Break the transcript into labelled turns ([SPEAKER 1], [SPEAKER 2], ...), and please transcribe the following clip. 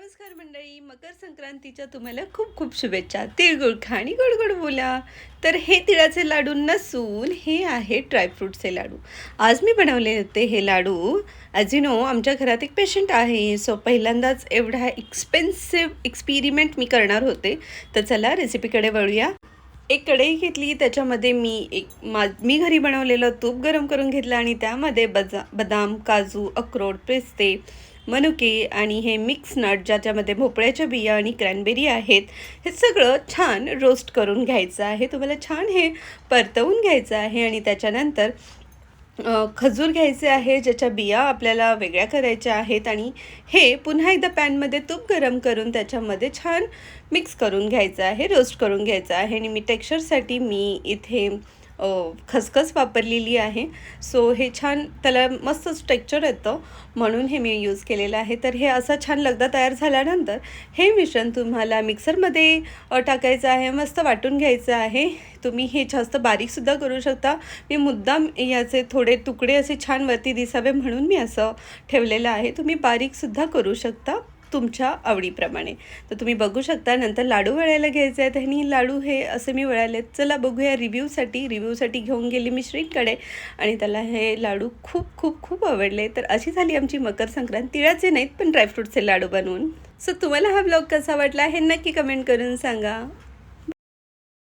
[SPEAKER 1] नमस्कार मंडळी, मकर संक्रांतीच्या तुम्हाला खूप खूप शुभेच्छा. तिळगुळ खा आणि गोड गोड बोला. तर हे तिळाचे लाडू नसून हे आहे ड्रायफ्रूटचे लाडू. आज मी बनवले होते हे लाडू. ॲज यू नो आमच्या घरात एक पेशंट आहे, सो पहिल्यांदाच एवढा एक्सपेन्सिव्ह एक्सपेरिमेंट मी करणार होते. तर चला रेसिपीकडे वळूया. एक कढई घेतली, त्याच्यामध्ये मी घरी बनवलेलं तूप गरम करून घेतलं आणि त्यामध्ये बदाम, काजू, अक्रोड, पिस्ते, मनुके आणि हे मिक्स नट ज्याच्यामध्ये भोपळ्याच्या बिया आणि क्रॅनबेरी आहेत, हे सगळं छान रोस्ट करून घ्यायचं आहे. तुम्हाला छान हे परतवून घ्यायचं आहे आणि त्याच्यानंतर खजूर घ्यायचे आहे, ज्याच्या बिया आपल्याला वेगळ्या करायच्या आहेत आणि हे पुन्हा एकदा पॅनमध्ये तूप गरम करून त्याच्यामध्ये छान मिक्स करून घ्यायचं आहे, रोस्ट करून घ्यायचं आहे. आणि टेक्स्चरसाठी मी इथे खसखस वापरलेली आहे. सो हे छान त्याला मस्तच टेक्स्चर येतं, म्हणून हे मी यूज केलेलं आहे. तर हे असा छान लगदा तयार झाल्यानंतर हे मिश्रण तुम्हाला मिक्सरमध्ये टाकायचं आहे, मस्त वाटून घ्यायचं आहे. तुम्ही हे जास्त बारीकसुद्धा करू शकता. मी मुद्दाम याचे थोडे तुकडे असे छान वरती दिसावे म्हणून मी असं ठेवलेलं आहे. तुम्ही बारीकसुद्धा करू शकता तुमच्या आवडीप्रमाणे. तर तुम्ही बघू शकता. नंतर लाडू वळायला घ्यायचे आहेत आणि लाडू हे असे मी वळालेत. चला बघूया रिव्ह्यूसाठी घेऊन गेली मी श्रीकडे आणि त्याला हे लाडू खूप खूप खूप आवडले. तर अशी झाली आमची मकर संक्रांत, तिळाचे नाहीत पण ड्रायफ्रूटचे लाडू बनवून. सो तुम्हाला हा ब्लॉग कसा वाटला हे नक्की कमेंट करून सांगा.